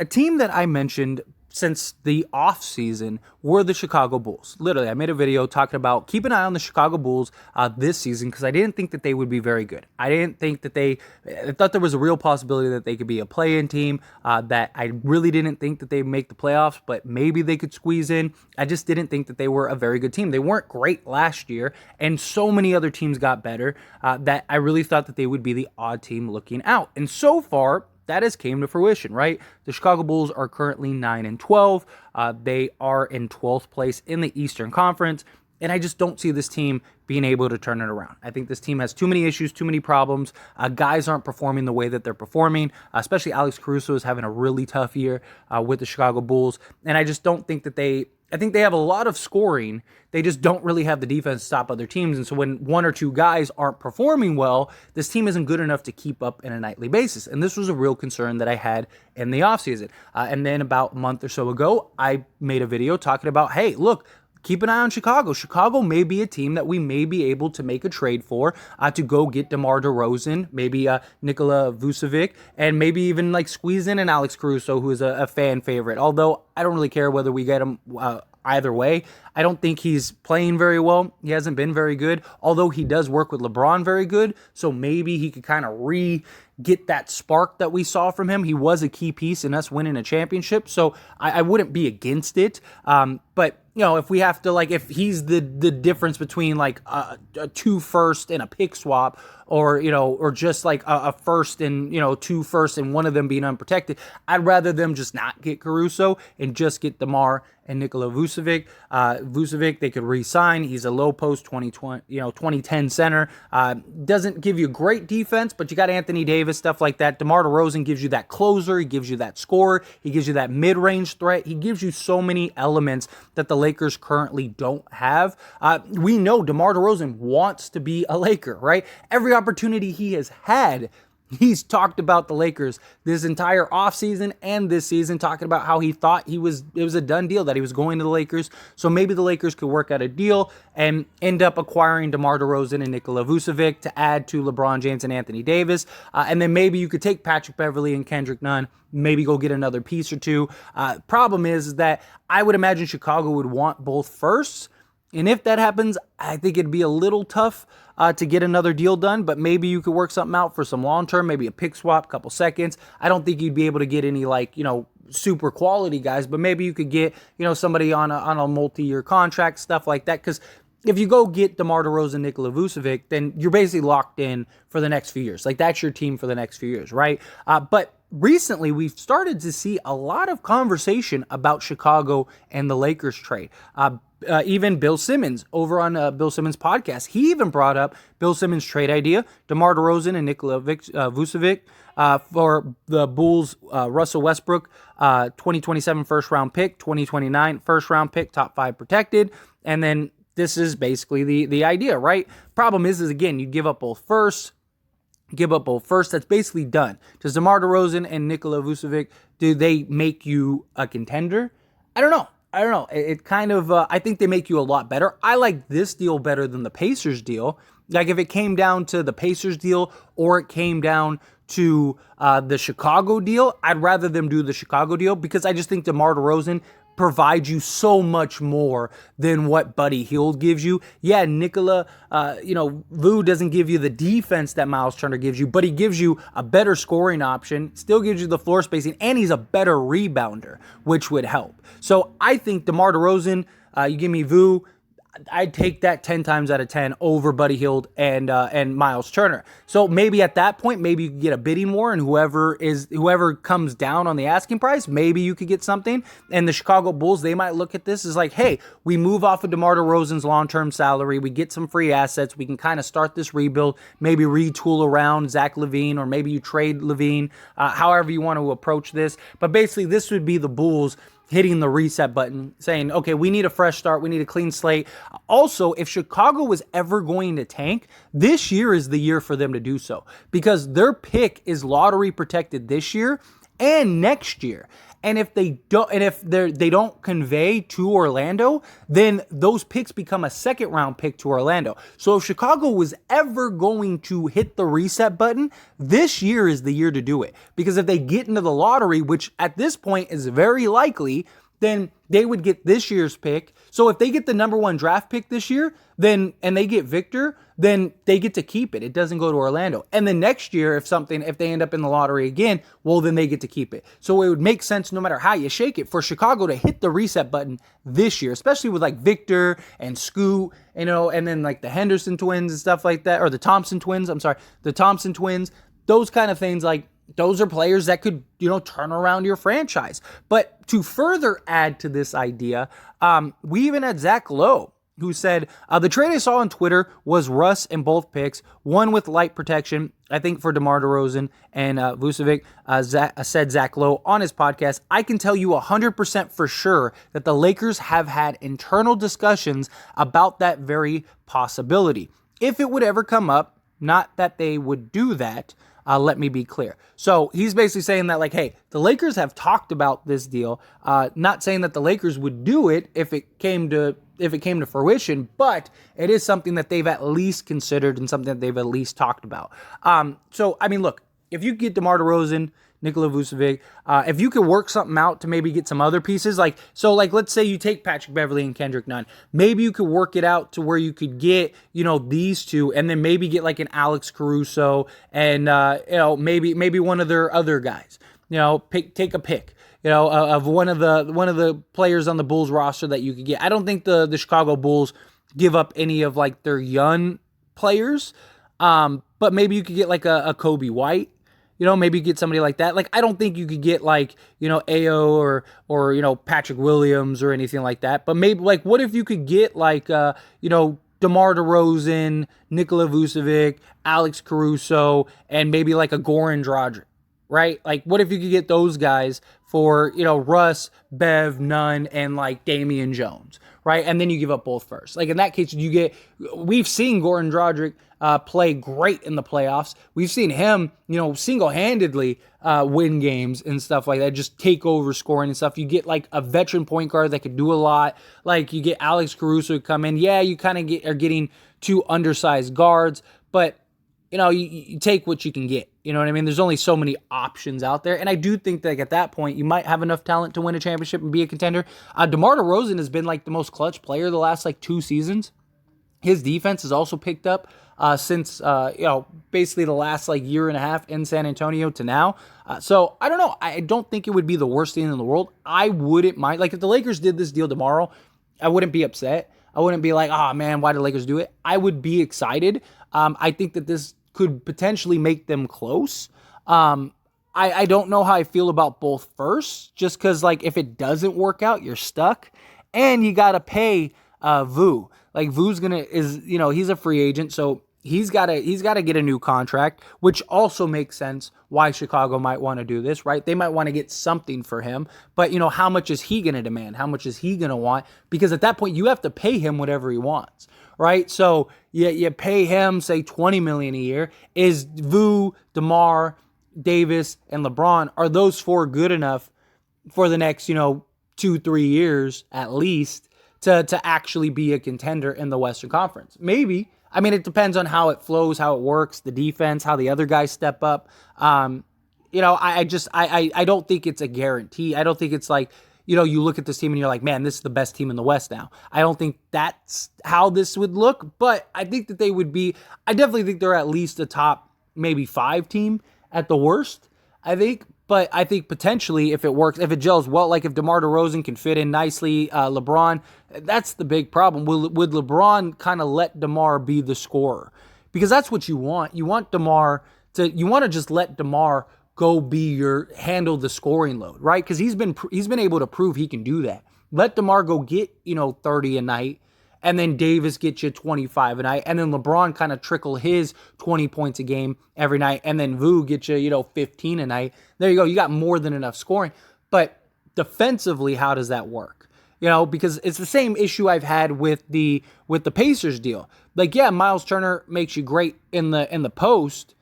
a team that I mentioned since the offseason were the Chicago Bulls. Literally, I made a video talking about keep an eye on the Chicago Bulls this season because I didn't think that they would be very good. I didn't think that I thought there was a real possibility that they could be a play-in team, that I really didn't think that they'd make the playoffs, but maybe they could squeeze in. I just didn't think that they were a very good team. They weren't great last year, and so many other teams got better that I really thought that they would be the odd team looking out. And so far, that has came to fruition, right? The Chicago Bulls are currently 9-12. They are in 12th place in the Eastern Conference, and I just don't see this team being able to turn it around. I think this team has too many issues, too many problems. Guys aren't performing the way that they're performing, especially Alex Caruso is having a really tough year with the Chicago Bulls, and I just don't think that I think they have a lot of scoring. They just don't really have the defense to stop other teams. And so when one or two guys aren't performing well, this team isn't good enough to keep up on a nightly basis. And this was a real concern that I had in the offseason. And then about a month or so ago, I made a video talking about, hey, look, keep an eye on Chicago. Chicago may be a team that we may be able to make a trade for to go get DeMar DeRozan, maybe Nikola Vucevic, and maybe even like squeeze in an Alex Caruso, who is a fan favorite. Although I don't really care whether we get him either way. I don't think he's playing very well. He hasn't been very good, although he does work with LeBron very good. So maybe he could kind of get that spark that we saw from him. He was a key piece in us winning a championship. So I wouldn't be against it. But if we have to, like, if he's the difference between like a 2 first and a pick swap, or just like a first and 2 firsts and one of them being unprotected, I'd rather them just not get Caruso and just get DeMar and Nikola Vucevic. Vucevic, they could re-sign. He's a low post 2010 center. Doesn't give you great defense, but you got Anthony Davis, stuff like that. DeMar DeRozan gives you that closer. He gives you that scorer. He gives you that mid-range threat. He gives you so many elements that the Lakers currently don't have. We know DeMar DeRozan wants to be a Laker, right? Every opportunity he has had, he's talked about the Lakers this entire offseason and this season, talking about how he thought it was a done deal, that he was going to the Lakers. So maybe the Lakers could work out a deal and end up acquiring DeMar DeRozan and Nikola Vucevic to add to LeBron James and Anthony Davis. And then maybe you could take Patrick Beverley and Kendrick Nunn, maybe go get another piece or two. Problem is that I would imagine Chicago would want both firsts. And if that happens, I think it'd be a little tough to get another deal done, but maybe you could work something out for some long-term, maybe a pick swap, couple seconds. I don't think you'd be able to get any super quality guys, but maybe you could get, somebody on a multi-year contract, stuff like that. Because if you go get DeMar DeRozan, Nikola Vucevic, then you're basically locked in for the next few years. Like, that's your team for the next few years, right? But recently, we've started to see a lot of conversation about Chicago and the Lakers trade. Even Bill Simmons over on Bill Simmons' podcast, he even brought up Bill Simmons' trade idea, DeMar DeRozan and Nikola Vucevic for the Bulls, Russell Westbrook, 2027 first-round pick, 2029 first-round pick, top 5 protected, and then this is basically the idea, right? Problem is again, you give up both firsts. That's basically done. Does DeMar DeRozan and Nikola Vucevic, do they make you a contender? I don't know. It kind of, I think they make you a lot better. I like this deal better than the Pacers deal. Like, if it came down to the Pacers deal or it came down to the Chicago deal, I'd rather them do the Chicago deal because I just think DeMar DeRozan provides you so much more than what Buddy Hield gives you. Yeah, Nikola, Vu doesn't give you the defense that Miles Turner gives you, but he gives you a better scoring option, still gives you the floor spacing, and he's a better rebounder, which would help. So I think DeMar DeRozan, you give me Vu, I'd take that 10 times out of 10 over Buddy Hield and Miles Turner. So maybe at that point, maybe you could get a bidding war, and whoever comes down on the asking price, maybe you could get something. And the Chicago Bulls, they might look at this as like, hey, we move off of DeMar DeRozan's long-term salary, we get some free assets, we can kind of start this rebuild, maybe retool around Zach LaVine, or maybe you trade LaVine, however you want to approach this. But basically, this would be the Bulls hitting the reset button, saying, okay, we need a fresh start. We need a clean slate. Also, if Chicago was ever going to tank, this year is the year for them to do so because their pick is lottery protected this year. and next year. And if they don't convey to Orlando, then those picks become a second round pick to Orlando. So if Chicago was ever going to hit the reset button, this year is the year to do it. Because if they get into the lottery, which at this point is very likely, then they would get this year's pick. So if they get the number 1 draft pick this year, then and they get Victor, then they get to keep it. It doesn't go to Orlando. And then next year, if they end up in the lottery again, well, then they get to keep it. So it would make sense, no matter how you shake it, for Chicago to hit the reset button this year, especially with like Victor and Scoot, and then like the Henderson twins and stuff like that, or the Thompson twins. Those kind of things, like those are players that could, turn around your franchise. But to further add to this idea, we even had Zach Lowe, who said, the trade I saw on Twitter was Russ in both picks, one with light protection, I think for DeMar DeRozan and Vucevic. Said Zach Lowe on his podcast, I can tell you 100% for sure that the Lakers have had internal discussions about that very possibility. If it would ever come up, not that they would do that, let me be clear. So he's basically saying that, like, hey, the Lakers have talked about this deal. Not saying that the Lakers would do it if it came to fruition, but it is something that they've at least considered and something that they've at least talked about. So I mean, look, if you get DeMar DeRozan, Nikola Vucevic, if you could work something out to maybe get some other pieces, like let's say you take Patrick Beverley and Kendrick Nunn, maybe you could work it out to where you could get, these two, and then maybe get like an Alex Caruso and, maybe one of their other guys, take a pick, of one of the players on the Bulls roster that you could get. I don't think the Chicago Bulls give up any of like their young players, but maybe you could get like a Kobe White. Maybe get somebody like that. Like, I don't think you could get like, Ao or Patrick Williams or anything like that. But maybe, like, what if you could get like, DeMar DeRozan, Nikola Vucevic, Alex Caruso, and maybe like a Goran Dragic, right? Like, what if you could get those guys for, Russ, Bev, Nunn, and like Damian Jones, right? And then you give up both first. Like, in that case, we've seen Goran Dragic play great in the playoffs. We've seen him, single-handedly win games and stuff like that, just take over scoring and stuff. You get like a veteran point guard that could do a lot. Like, you get Alex Caruso to come in. Yeah, you kind of are getting 2 undersized guards, but you take what you can get. You know what I mean? There's only so many options out there. And I do think that at that point, you might have enough talent to win a championship and be a contender. DeMar DeRozan has been like the most clutch player the last like 2 seasons. His defense has also picked up since, basically the last like year and a half in San Antonio to now. So I don't know. I don't think it would be the worst thing in the world. I wouldn't mind. Like, if the Lakers did this deal tomorrow, I wouldn't be upset. I wouldn't be like, oh man, why did the Lakers do it? I would be excited. I think that this could potentially make them close. I don't know how I feel about both first, just because like if it doesn't work out, you're stuck, and you gotta pay Vu. Like, Vu's he's a free agent, so he's gotta get a new contract, which also makes sense why Chicago might want to do this, right? They might want to get something for him, but how much is he gonna demand? How much is he gonna want? Because at that point, you have to pay him whatever he wants, right? So you pay him, say, $20 million a year. Is Vu, DeMar, Davis, and LeBron, are those 4 good enough for the next 2-3 years at least to actually be a contender in the Western Conference? Maybe. I mean, it depends on how it flows, how it works, the defense, how the other guys step up. I don't think it's a guarantee. I don't think it's like, you look at this team and you're like, man, this is the best team in the West now. I don't think that's how this would look, but I think that they would be, I definitely think they're at least a top maybe 5 team at the worst, I think. But I think potentially if it works, if it gels well, like if DeMar DeRozan can fit in nicely, LeBron, that's the big problem. Would LeBron kind of let DeMar be the scorer? Because that's what you want. You want to just let DeMar go handle the scoring load, right? Because he's been able to prove he can do that. Let DeMar go get, 30 a night, and then Davis gets you 25 a night, and then LeBron kind of trickle his 20 points a game every night, and then Vu gets you, 15 a night. There you go. You got more than enough scoring. But defensively, how does that work? Because it's the same issue I've had with the Pacers deal. Like, yeah, Miles Turner makes you great in the post,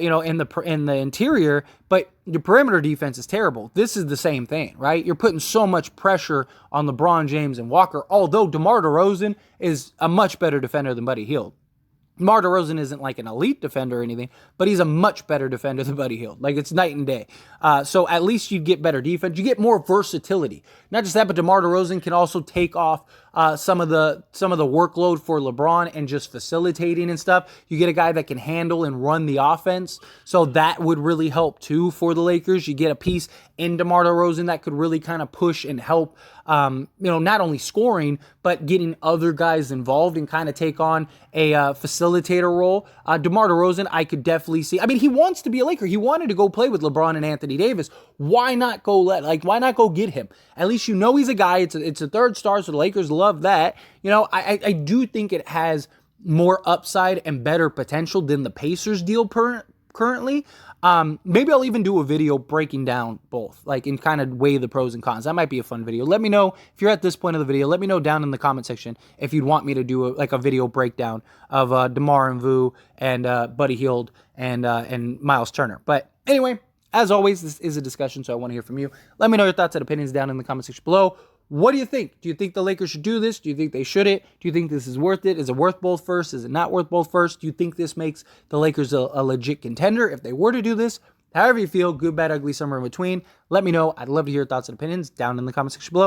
in the interior, but your perimeter defense is terrible. This is the same thing, right? You're putting so much pressure on LeBron James and Walker, although DeMar DeRozan is a much better defender than Buddy Hield. DeMar DeRozan isn't like an elite defender or anything, but he's a much better defender than Buddy Hield. Like, it's night and day. So at least you get better defense. You get more versatility. Not just that, but DeMar DeRozan can also take off some of the workload for LeBron and just facilitating and stuff. You get a guy that can handle and run the offense. So that would really help too for the Lakers. You get a piece in DeMar DeRozan that could really kind of push and help, not only scoring, but getting other guys involved and kind of take on a facilitator role. DeMar DeRozan, I could definitely see. I mean, he wants to be a Laker. He wanted to go play with LeBron and Anthony Davis. Why not go get him? At least he's a guy. It's a third star, so the Lakers love that. I do think it has more upside and better potential than the Pacers deal currently. Maybe I'll even do a video breaking down both, and kind of weigh the pros and cons. That might be a fun video. Let me know if you're at this point of the video. Let me know down in the comment section if you'd want me to do a video breakdown of DeMar and Vu and Buddy Hield and Miles Turner. But anyway, as always, this is a discussion, so I want to hear from you. Let me know your thoughts and opinions down in the comment section below. What do you think? Do you think the Lakers should do this? Do you think they shouldn't? Do you think this is worth it? Is it worth both first? Is it not worth both first? Do you think this makes the Lakers a legit contender if they were to do this? However you feel, good, bad, ugly, somewhere in between, let me know. I'd love to hear your thoughts and opinions down in the comment section below.